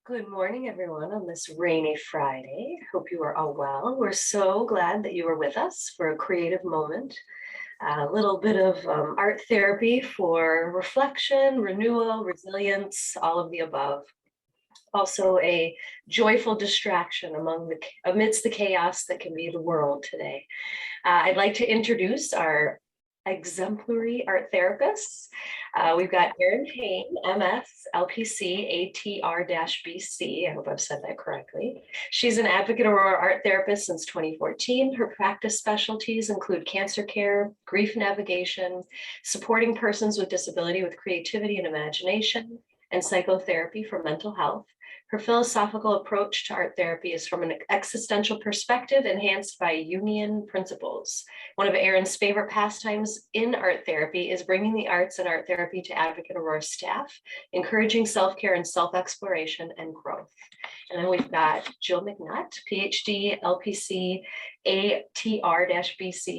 Good morning, everyone, on this rainy Friday. Hope you are all well. We're so glad that you are with us for a creative moment, a little bit of art therapy for reflection, renewal, resilience, all of the above. Also, a joyful distraction amidst the chaos that can be the world today. I'd like to introduce our exemplary art therapists. We've got Erin Payne, MS, LPC, ATR-BC. I hope I've said that correctly. She's an Advocate Aurora art therapist since 2014. Her practice specialties include cancer care, grief navigation, supporting persons with disability with creativity and imagination, and psychotherapy for mental health. Her philosophical approach to art therapy is from an existential perspective enhanced by Jungian principles. One of Erin's favorite pastimes in art therapy is bringing the arts and art therapy to Advocate Aurora staff, encouraging self-care and self-exploration and growth. And then we've got Jill McNutt, PhD, LPC, ATR-BC,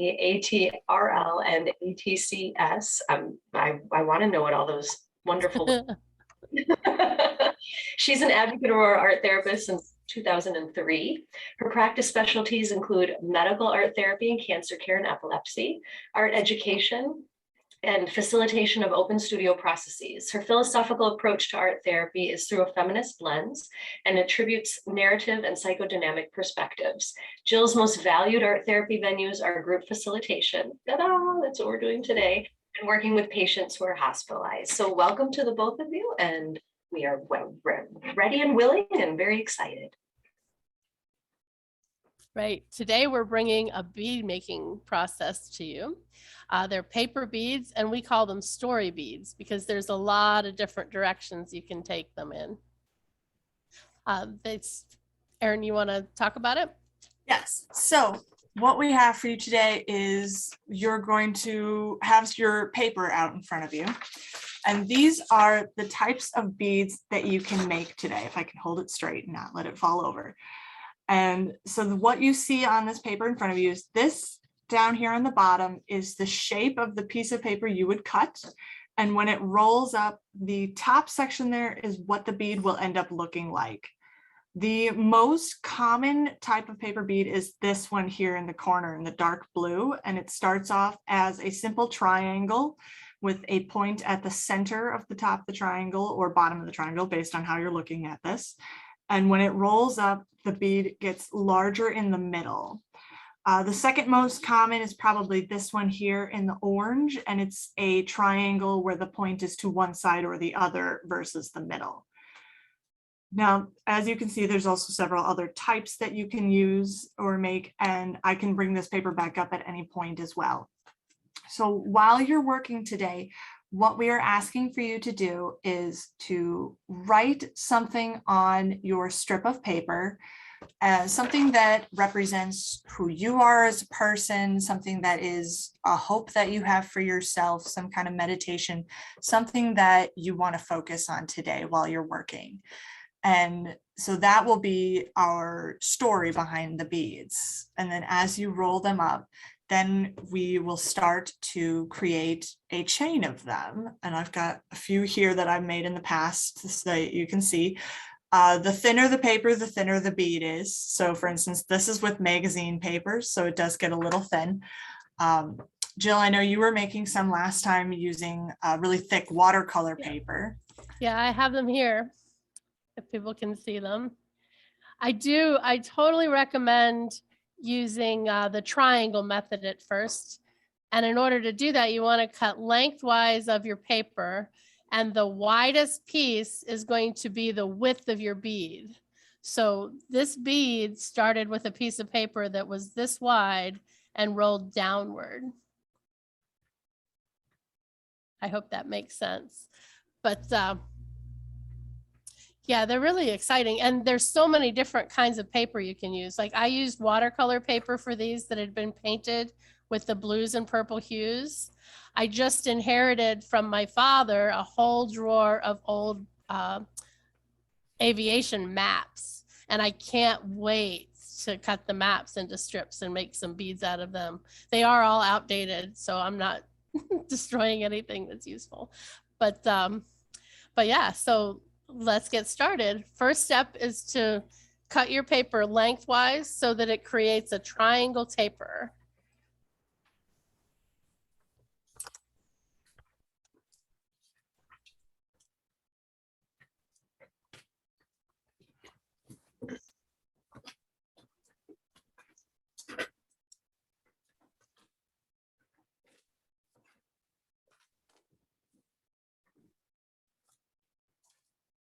ATRL, and ATCS. I want to know what all those wonderful She's an Advocate Aurora art therapist since 2003. Her practice specialties include medical art therapy and cancer care and epilepsy, art education, and facilitation of open studio processes. Her philosophical approach to art therapy is through a feminist lens and attributes narrative and psychodynamic perspectives. Jill's most valued art therapy venues are group facilitation. Ta-da, that's what we're doing today, and working with patients who are hospitalized. So welcome to the both of you, and we are ready and willing and very excited. Right. Today we're bringing a bead making process to you. They're paper beads, and we call them story beads because there's a lot of different directions you can take them in. Erin, you want to talk about it? Yes. So what we have for you today is you're going to have your paper out in front of you. And these are the types of beads that you can make today, if I can hold it straight and not let it fall over. And so what you see on this paper in front of you is this down here on the bottom is the shape of the piece of paper you would cut. And when it rolls up, the top section there is what the bead will end up looking like. The most common type of paper bead is this one here in the corner in the dark blue, and it starts off as a simple triangle with a point at the center of the top of the triangle or bottom of the triangle based on how you're looking at this. And when it rolls up, the bead gets larger in the middle. The second most common is probably this one here in the orange, and it's a triangle where the point is to one side or the other versus the middle. Now, as you can see, there's also several other types that you can use or make, and I can bring this paper back up at any point as well. So while you're working today, what we are asking for you to do is to write something on your strip of paper, something that represents who you are as a person, something that is a hope that you have for yourself, some kind of meditation, something that you want to focus on today while you're working. And so that will be our story behind the beads. And then as you roll them up, then we will start to create a chain of them. And I've got a few here that I've made in the past so that you can see. The thinner the paper, the thinner the bead is. So for instance, this is with magazine paper, so it does get a little thin. Jill, I know you were making some last time using really thick watercolor paper. Yeah, I have them here if people can see them. I totally recommend using the triangle method at first. And in order to do that, you want to cut lengthwise of your paper, and the widest piece is going to be the width of your bead. So this bead started with a piece of paper that was this wide and rolled downward. I hope that makes sense. But yeah, they're really exciting. And there's so many different kinds of paper you can use. Like I used watercolor paper for these that had been painted with the blues and purple hues. I just inherited from my father a whole drawer of old aviation maps. And I can't wait to cut the maps into strips and make some beads out of them. They are all outdated, so I'm not destroying anything that's useful. But yeah, so let's get started. First step is to cut your paper lengthwise so that it creates a triangle taper.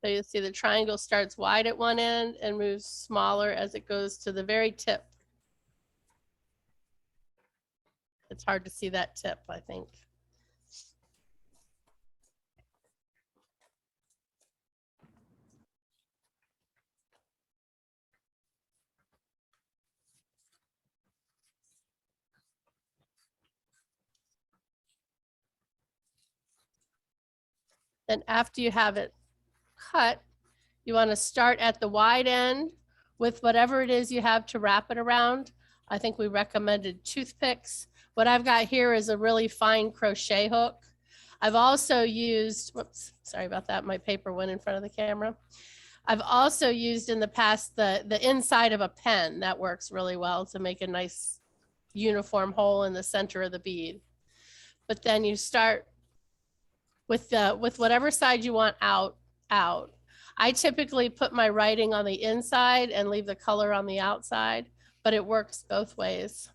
So you see the triangle starts wide at one end and moves smaller as it goes to the very tip. It's hard to see that tip, I think. Then after you have it cut, you want to start at the wide end with whatever it is you have to wrap it around. I think we recommended toothpicks. What I've got here is a really fine crochet hook. I've also used, whoops, sorry about that. My paper went in front of the camera. I've also used in the past the inside of a pen. That works really well to make a nice uniform hole in the center of the bead. But then you start with whatever side you want out. I typically put my writing on the inside and leave the color on the outside, but it works both ways.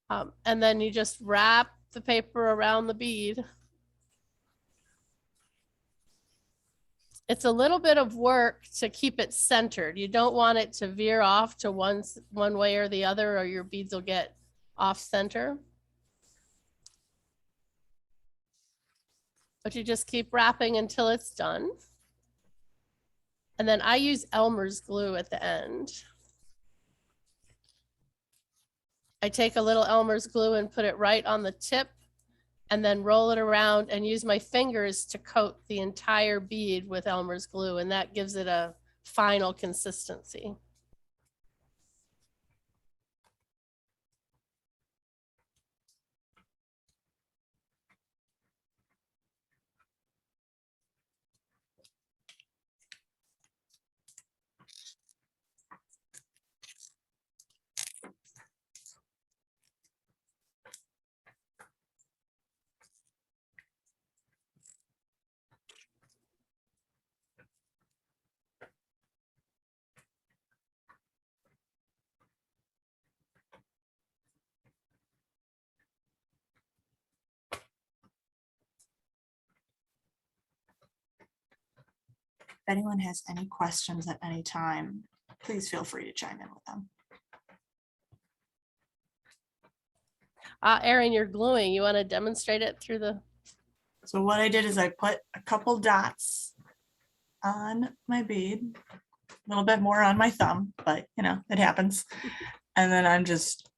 And then you just wrap the paper around the bead. It's a little bit of work to keep it centered. You don't want it to veer off to one way or the other, or your beads will get off center. But you just keep wrapping until it's done. And then I use Elmer's glue at the end. I take a little Elmer's glue and put it right on the tip and then roll it around and use my fingers to coat the entire bead with Elmer's glue, and that gives it a final consistency. If anyone has any questions at any time, please feel free to chime in with them. Erin, you're gluing. You want to demonstrate it through the... So what I did is I put a couple dots on my bead, a little bit more on my thumb, but you know, it happens. And then I'm just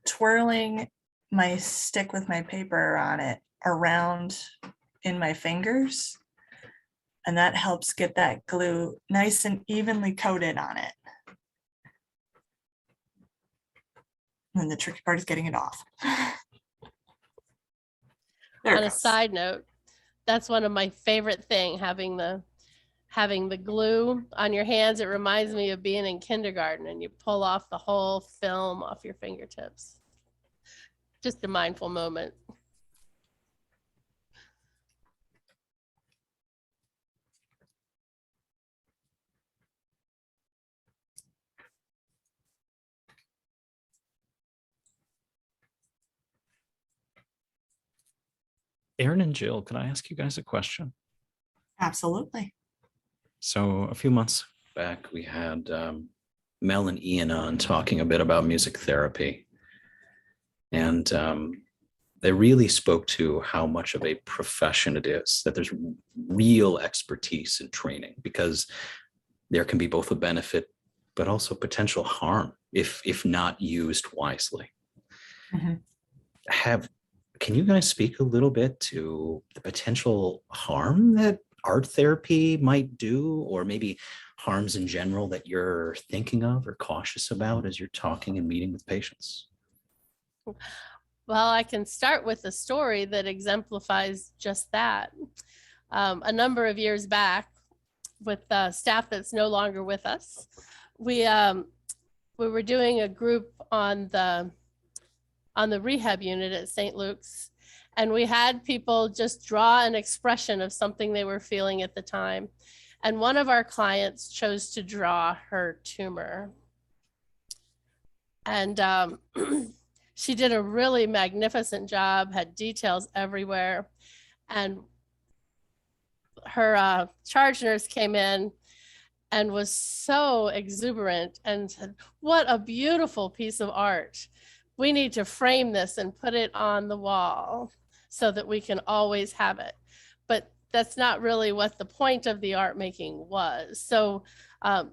twirling my stick with my paper on it around in my fingers. And that helps get that glue nice and evenly coated on it. And the tricky part is getting it off. On a side note, that's one of my favorite things, having the glue on your hands. It reminds me of being in kindergarten and you pull off the whole film off your fingertips. Just a mindful moment. Erin and Jill, can I ask you guys a question? Absolutely. So a few months back, we had Mel and Ian on talking a bit about music therapy. And they really spoke to how much of a profession it is, that there's real expertise in training, because there can be both a benefit, but also potential harm if not used wisely. Mm-hmm. Can you guys speak a little bit to the potential harm that art therapy might do, or maybe harms in general that you're thinking of or cautious about as you're talking and meeting with patients? Well, I can start with a story that exemplifies just that. a number of years back with staff that's no longer with us. We were doing a group on the rehab unit at St. Luke's, and we had people just draw an expression of something they were feeling at the time. And one of our clients chose to draw her tumor. And she did a really magnificent job, had details everywhere. And her charge nurse came in and was so exuberant and said, "What a beautiful piece of art. We need to frame this and put it on the wall so that we can always have it." But that's not really what the point of the art making was. So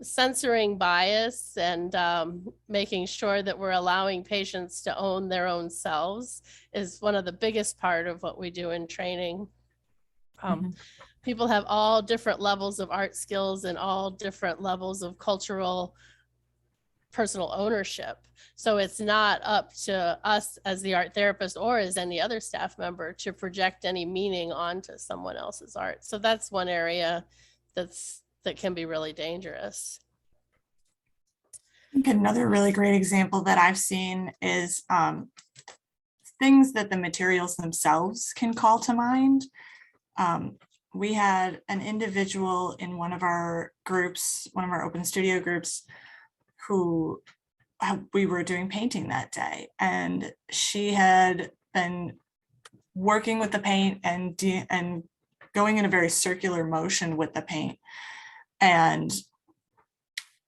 censoring bias and making sure that we're allowing patients to own their own selves is one of the biggest part of what we do in training. People have all different levels of art skills and all different levels of cultural personal ownership. So it's not up to us as the art therapist or as any other staff member to project any meaning onto someone else's art. So that's one area that can be really dangerous. I think another really great example that I've seen is things that the materials themselves can call to mind. We had an individual in one of our groups, one of our open studio groups, who we were doing painting that day, and she had been working with the paint and going in a very circular motion with the paint, and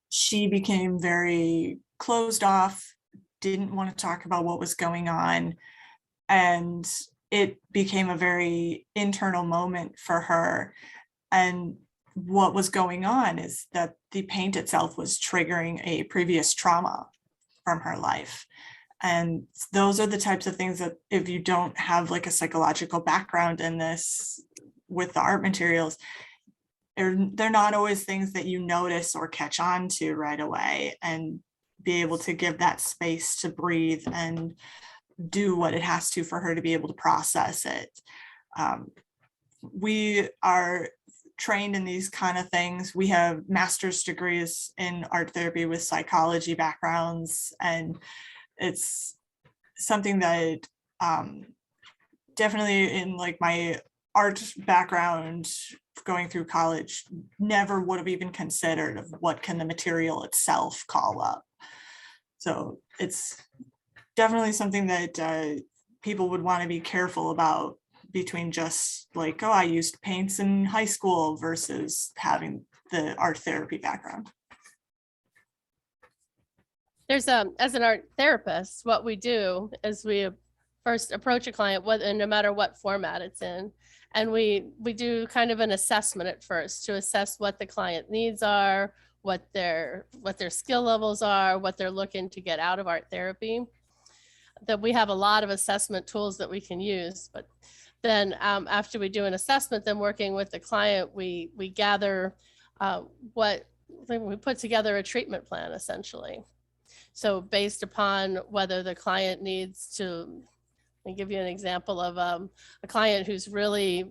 she became very closed off, didn't want to talk about what was going on, and it became a very internal moment for her. And what was going on is that the paint itself was triggering a previous trauma from her life. And those are the types of things that if you don't have like a psychological background in this with the art materials, they're not always things that you notice or catch on to right away, and be able to give that space to breathe and do what it has to for her to be able to process it. We are trained in these kind of things. We have master's degrees in art therapy with psychology backgrounds, and it's something that definitely in like my art background going through college never would have even considered of what can the material itself call up. So it's definitely something that people would want to be careful about, between just like, oh, I used paints in high school versus having the art therapy background. There's as an art therapist, what we do is we first approach a client, no matter what format it's in, and we do kind of an assessment at first to assess what the client needs are, what their skill levels are, what they're looking to get out of art therapy. That we have a lot of assessment tools that we can use, but then after we do an assessment, then working with the client, we gather we put together a treatment plan essentially. So based upon whether the client needs to, let me give you an example of a client who's really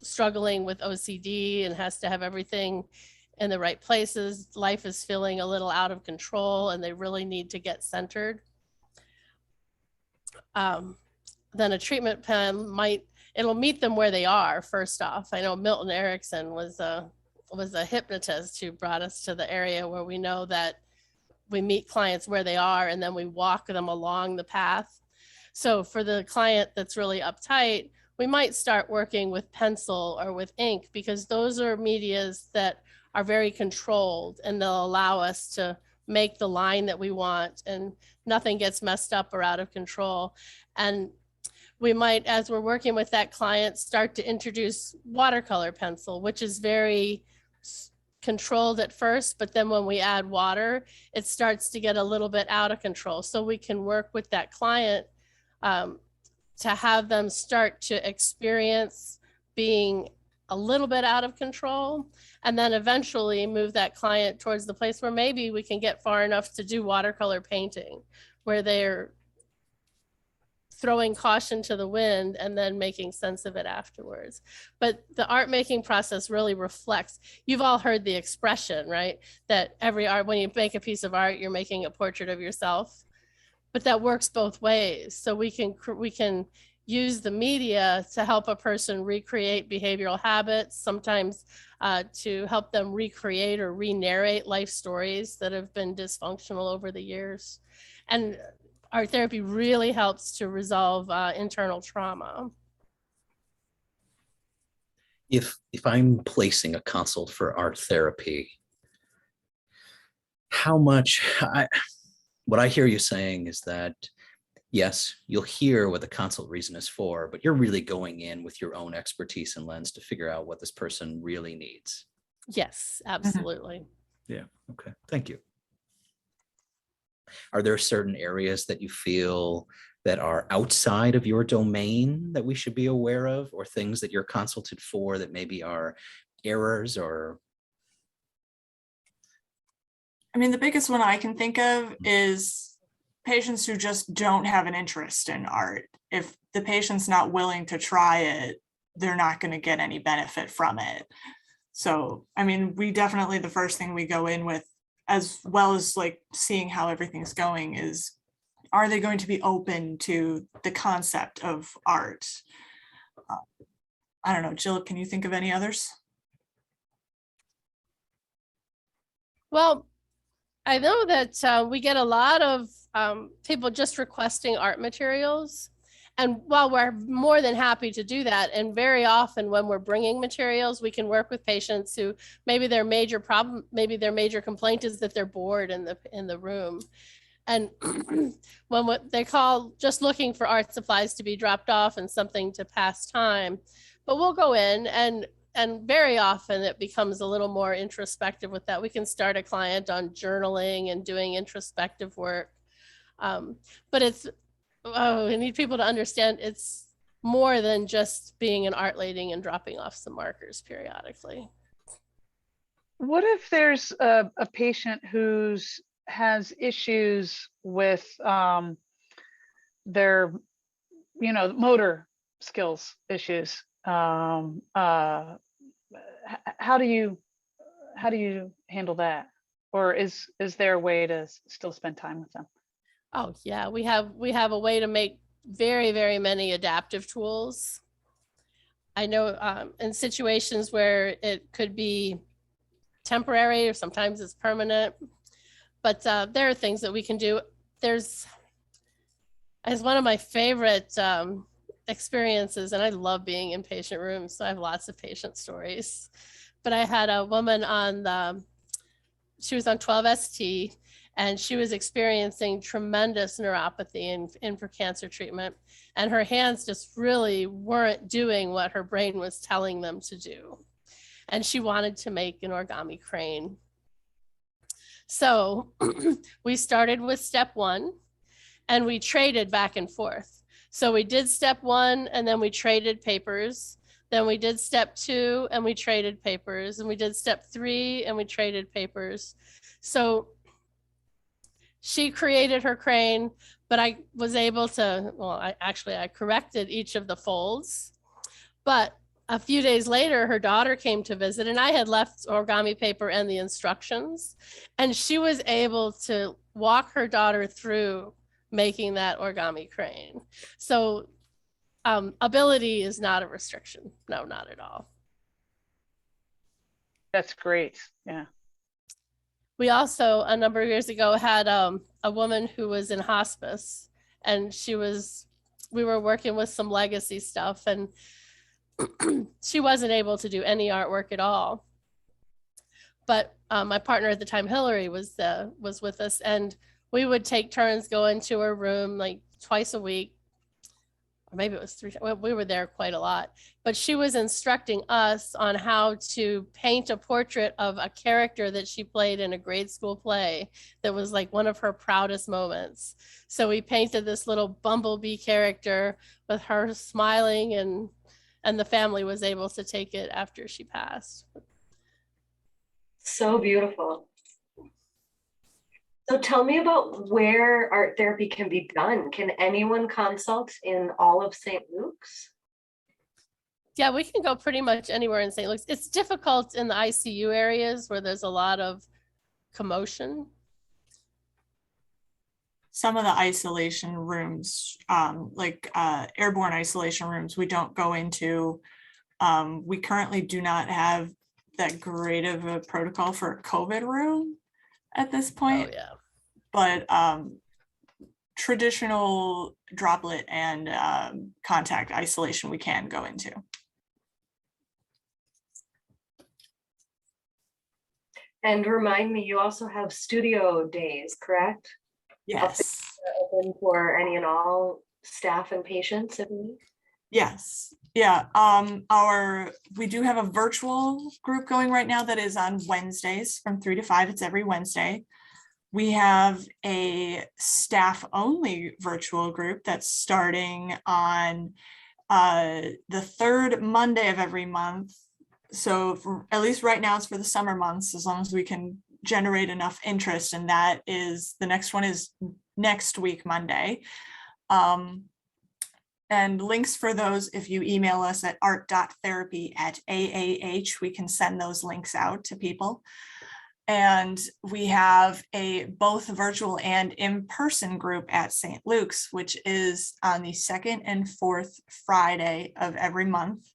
struggling with OCD and has to have everything in the right places. Life is feeling a little out of control and they really need to get centered. Then a treatment plan it'll meet them where they are. First off, I know Milton Erickson was a hypnotist who brought us to the area where we know that we meet clients where they are and then we walk them along the path. So for the client that's really uptight, we might start working with pencil or with ink, because those are medias that are very controlled and they'll allow us to make the line that we want and nothing gets messed up or out of control. And we might, as we're working with that client, start to introduce watercolor pencil, which is very controlled at first, but then when we add water, it starts to get a little bit out of control. So we can work with that client to have them start to experience being a little bit out of control, and then eventually move that client towards the place where maybe we can get far enough to do watercolor painting, where they're throwing caution to the wind and then making sense of it afterwards. But the art making process really reflects, you've all heard the expression, right? That every art, when you make a piece of art, you're making a portrait of yourself. But that works both ways. So we can use the media to help a person recreate behavioral habits, sometimes to help them recreate or re-narrate life stories that have been dysfunctional over the years. And art therapy really helps to resolve internal trauma. If I'm placing a consult for art therapy, how much what I hear you saying is that, yes, you'll hear what the consult reason is for, but you're really going in with your own expertise and lens to figure out what this person really needs. Yes, absolutely. Yeah. Okay. Thank you. Are there certain areas that you feel that are outside of your domain that we should be aware of, or things that you're consulted for that maybe are errors or? I mean, the biggest one I can think of is patients who just don't have an interest in art. If the patient's not willing to try it, they're not going to get any benefit from it. So, I mean, we definitely, the first thing we go in with, as well as like seeing how everything's going, is, are they going to be open to the concept of art? I don't know, Jill, can you think of any others? Well, I know that we get a lot of people just requesting art materials. And while we're more than happy to do that, and very often when we're bringing materials, we can work with patients who maybe their major problem, maybe their major complaint is that they're bored in the room. And when what they call just looking for art supplies to be dropped off and something to pass time. But we'll go in and very often it becomes a little more introspective with that. We can start a client on journaling and doing introspective work. But it's, I need people to understand it's more than just being an art lady and dropping off some markers periodically. What if there's a patient who's has issues with their, motor skills issues? How do you handle that? Or is there a way to still spend time with them? Oh yeah, we have a way to make very, very many adaptive tools. I know in situations where it could be temporary or sometimes it's permanent, but there are things that we can do. As one of my favorite experiences, and I love being in patient rooms, so I have lots of patient stories, but I had a woman she was on 12-ST, and she was experiencing tremendous neuropathy in for cancer treatment. And her hands just really weren't doing what her brain was telling them to do. And she wanted to make an origami crane. So we started with step 1 and we traded back and forth. So we did step 1 and then we traded papers. Then we did step 2 and we traded papers. And we did step 3 and we traded papers. So she created her crane, but I was able to, I corrected each of the folds. But a few days later, her daughter came to visit and I had left origami paper and the instructions. And she was able to walk her daughter through making that origami crane. So ability is not a restriction. No, not at all. That's great. Yeah. We also, a number of years ago, had a woman who was in hospice, and we were working with some legacy stuff, and she wasn't able to do any artwork at all. But my partner at the time, Hillary, was with us, and we would take turns go into her room like twice a week. Or maybe it was 3 times. We were there quite a lot, but she was instructing us on how to paint a portrait of a character that she played in a grade school play that was like one of her proudest moments. So we painted this little bumblebee character with her smiling, and the family was able to take it after she passed. So beautiful. So tell me about where art therapy can be done. Can anyone consult in all of St. Luke's? Yeah, we can go pretty much anywhere in St. Luke's. It's difficult in the ICU areas where there's a lot of commotion. Some of the isolation rooms, like airborne isolation rooms, we don't go into. We currently do not have that great of a protocol for a COVID room at this Oh, point, yeah. but traditional droplet and contact isolation we can go into. And remind me, you also have studio days, correct? Yes. Open for any and all staff and patients if need? Yes. Yeah. We do have a virtual group going right now that is on Wednesdays from 3 to 5. It's every Wednesday. We have a staff only virtual group that's starting on the third Monday of every month. So at least right now it's for the summer months, as long as we can generate enough interest. And that is, the next one is next week, Monday. And links for those, if you email us at art.therapy@aah, we can send those links out to people. And we have a both virtual and in-person group at St. Luke's, which is on the second and fourth Friday of every month.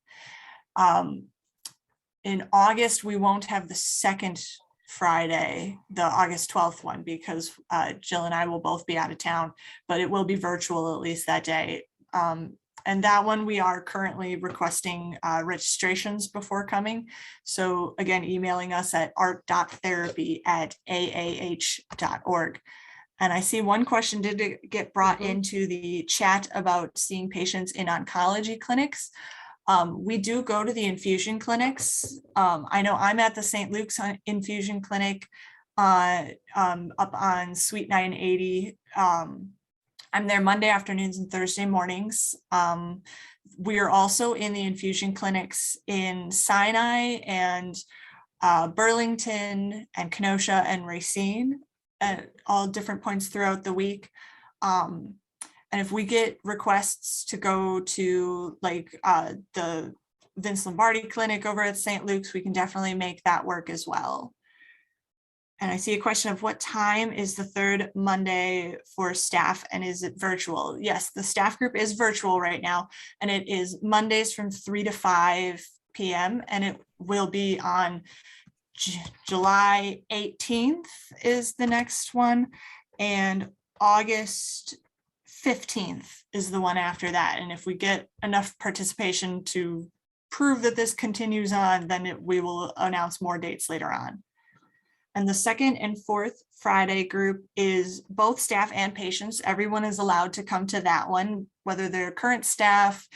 In August, we won't have the second Friday, the August 12th one, because Jill and I will both be out of town, but it will be virtual at least that day. And that one we are currently requesting registrations before coming. So again, emailing us at art.therapy@aah.org. And I see one question did get brought into the chat about seeing patients in oncology clinics. We do go to the infusion clinics. I know I'm at the St. Luke's infusion clinic up on Suite 980. I'm there Monday afternoons and Thursday mornings. We are also in the infusion clinics in Sinai and Burlington and Kenosha and Racine at all different points throughout the week. And if we get requests to go to like the Vince Lombardi clinic over at St. Luke's, we can definitely make that work as well. And I see a question of what time is the third Monday for staff and is it virtual? Yes, the staff group is virtual right now, and it is Mondays from 3 to 5 p.m. and it will be on July 18th is the next one, and August 15th is the one after that. And if we get enough participation to prove that this continues on, then we will announce more dates later on. And the second and fourth Friday group is both staff and patients. Everyone is allowed to come to that one, whether they're current staff,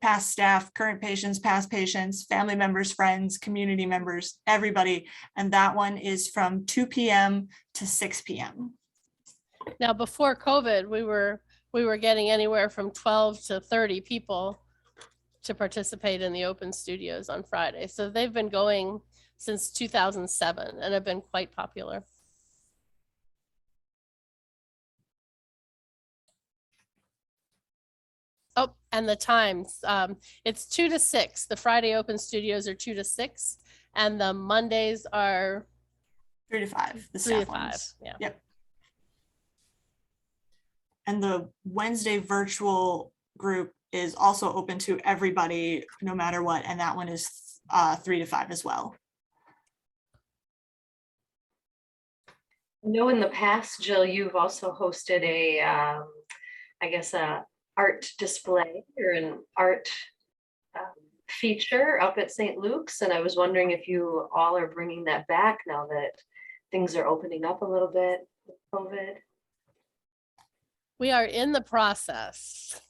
past staff, current patients, past patients, family members, friends, community members, everybody. And that one is from 2 p.m. to 6 p.m. Now, before COVID, we were getting anywhere from 12 to 30 people to participate in the open studios on Friday. So they've been going since 2007 and have been quite popular. Oh, and the times, it's 2 to 6. The Friday open studios are 2 to 6, and the Mondays are 3 to 5. The 3 to staff 5. ones. Yeah. Yep. And the Wednesday virtual group is also open to everybody, no matter what. And that one is 3 to 5 as well. I know in the past, Jill, you've also hosted a, I guess, a art display or an art feature up at St. Luke's. And I was wondering if you all are bringing that back now that things are opening up a little bit with COVID. We are in the process.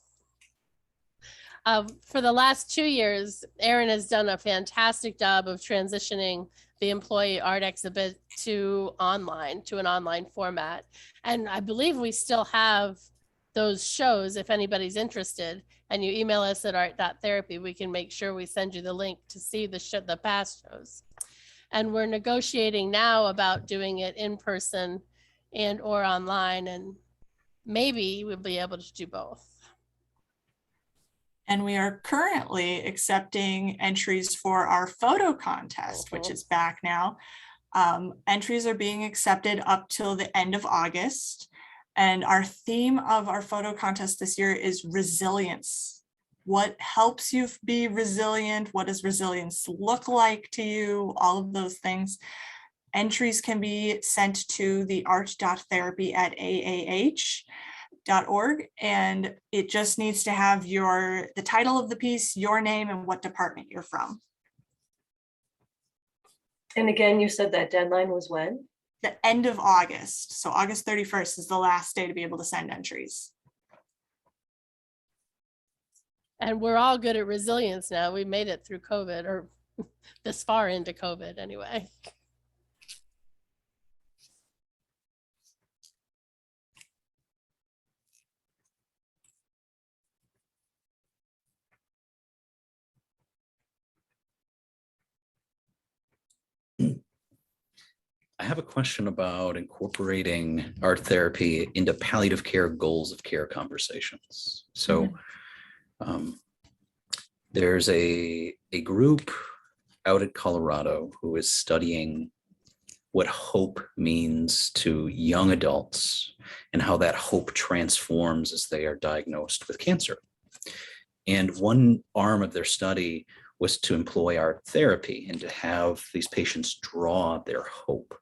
For the last 2 years, Erin has done a fantastic job of transitioning the employee art exhibit to an online format. And I believe we still have those shows if anybody's interested. And you email us at art.therapy, we can make sure we send you the link to see the past shows. And we're negotiating now about doing it in person and or online, and maybe we'll be able to do both. And we are currently accepting entries for our photo contest, which is back now. Entries are being accepted up till the end of August. And our theme of our photo contest this year is resilience. What helps you be resilient? What does resilience look like to you? All of those things. Entries can be sent to the art.therapy@aah.org, and it just needs to have the title of the piece, your name, and what department you're from. And again, you said that deadline was when? The end of August. So August 31st is the last day to be able to send entries. And we're all good at resilience now. We made it through COVID, or this far into COVID anyway. I have a question about incorporating art therapy into palliative care goals of care conversations. So there's a group out at Colorado who is studying what hope means to young adults and how that hope transforms as they are diagnosed with cancer. And one arm of their study was to employ art therapy and to have these patients draw their hope.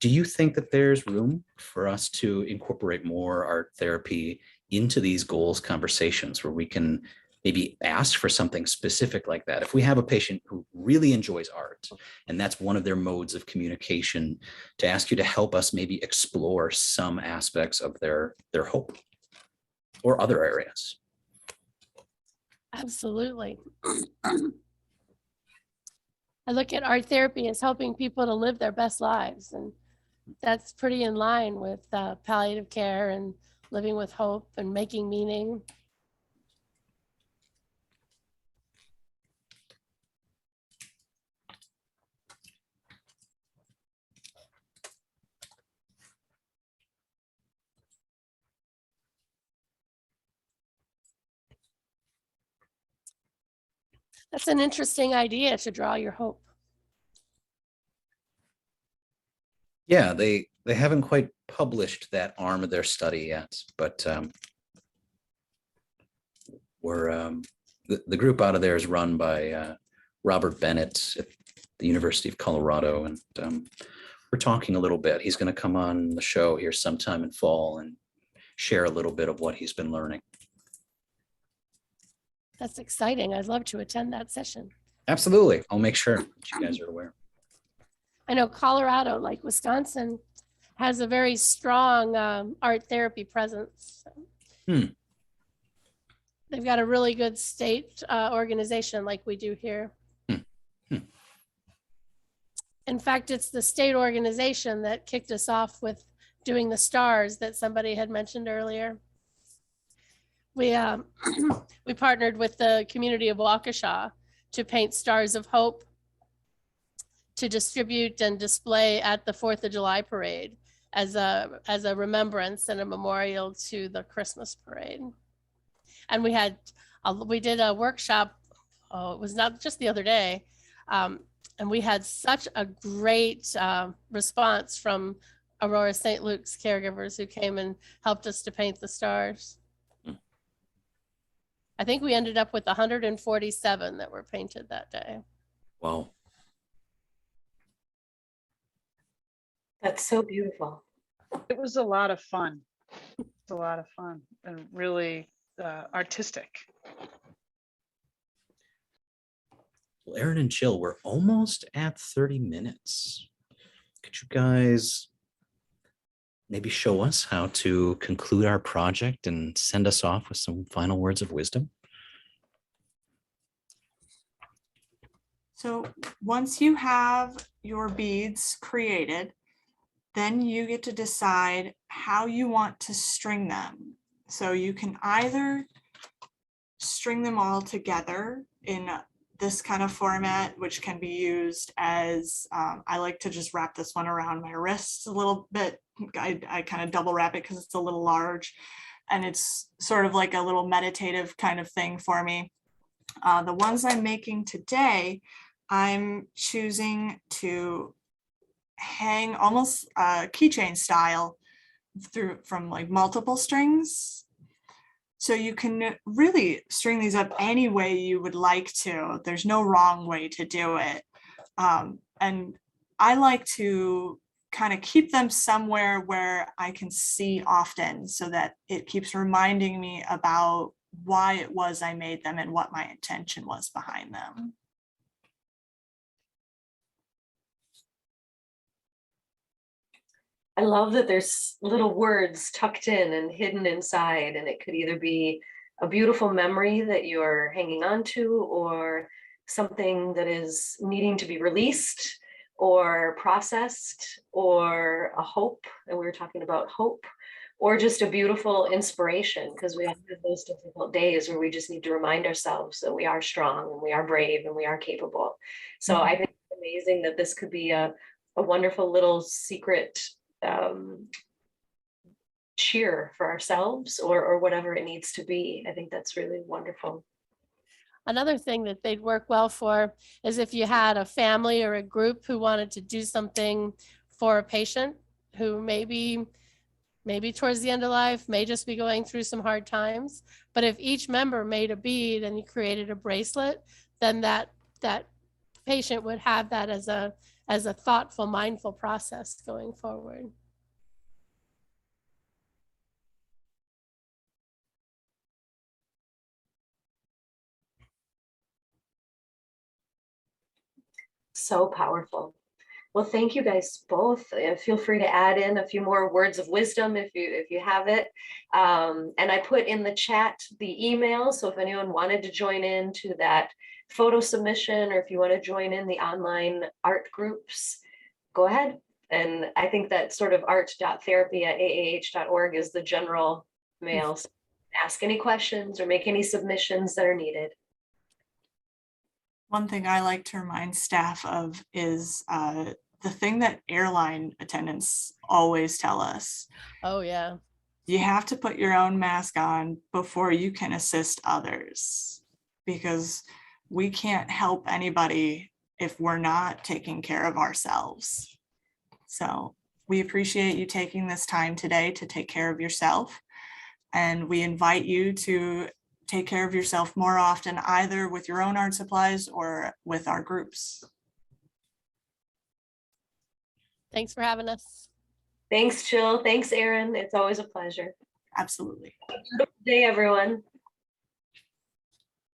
Do you think that there's room for us to incorporate more art therapy into these goals conversations where we can maybe ask for something specific like that? If we have a patient who really enjoys art and that's one of their modes of communication, to ask you to help us maybe explore some aspects of their hope or other areas. Absolutely. I look at art therapy as helping people to live their best lives, and that's pretty in line with palliative care and living with hope and making meaning. That's an interesting idea, to draw your hope. Yeah, they haven't quite published that arm of their study yet, but the group out of there is run by Robert Bennett at the University of Colorado, and we're talking a little bit. He's going to come on the show here sometime in fall and share a little bit of what he's been learning. That's exciting. I'd love to attend that session. Absolutely. I'll make sure that you guys are aware. I know Colorado, like Wisconsin, has a very strong art therapy presence. They've got a really good state organization like we do here. In fact, it's the state organization that kicked us off with doing the stars that somebody had mentioned earlier. We partnered with the community of Waukesha to paint stars of hope to distribute and display at the 4th of July parade as a remembrance and a memorial to the Christmas parade. And we did a workshop, it was not just the other day, and we had such a great response from Aurora St. Luke's caregivers who came and helped us to paint the stars. I think we ended up with 147 that were painted that day. Wow. That's so beautiful. It was a lot of fun. It's a lot of fun and really artistic. Well, Erin and Jill, we're almost at 30 minutes. Could you guys maybe show us how to conclude our project and send us off with some final words of wisdom? So once you have your beads created, then you get to decide how you want to string them. So you can either string them all together in this kind of format, which can be used as, I like to just wrap this one around my wrists a little bit. I kind of double wrap it because it's a little large, and it's sort of like a little meditative kind of thing for me. The ones I'm making today, I'm choosing to hang almost keychain style through from like multiple strings. So you can really string these up any way you would like to. There's no wrong way to do it. And I like to kind of keep them somewhere where I can see often, so that it keeps reminding me about why it was I made them and what my intention was behind them. I love that there's little words tucked in and hidden inside, and it could either be a beautiful memory that you're hanging on to, or something that is needing to be released or processed, or a hope, and we were talking about hope, or just a beautiful inspiration, because we all have those difficult days where we just need to remind ourselves that we are strong and we are brave and we are capable. So I think it's amazing that this could be a wonderful little secret cheer for ourselves, or whatever it needs to be. I think that's really wonderful. Another thing that they'd work well for is if you had a family or a group who wanted to do something for a patient who maybe towards the end of life may just be going through some hard times. But if each member made a bead and you created a bracelet, then that patient would have that as a thoughtful, mindful process going forward. So powerful. Well, thank you guys both. Feel free to add in a few more words of wisdom if you have it. And I put in the chat the email, so if anyone wanted to join in to that photo submission, or if you want to join in the online art groups, go ahead. And I think that sort of art.therapy@aah.org is the general mail. So ask any questions or make any submissions that are needed. One thing I like to remind staff of is the thing that airline attendants always tell us. Oh, yeah. You have to put your own mask on before you can assist others, because we can't help anybody if we're not taking care of ourselves. So we appreciate you taking this time today to take care of yourself. And we invite you to take care of yourself more often, either with your own art supplies or with our groups. Thanks for having us. Thanks, Jill. Thanks, Erin. It's always a pleasure. Absolutely. Good day, everyone.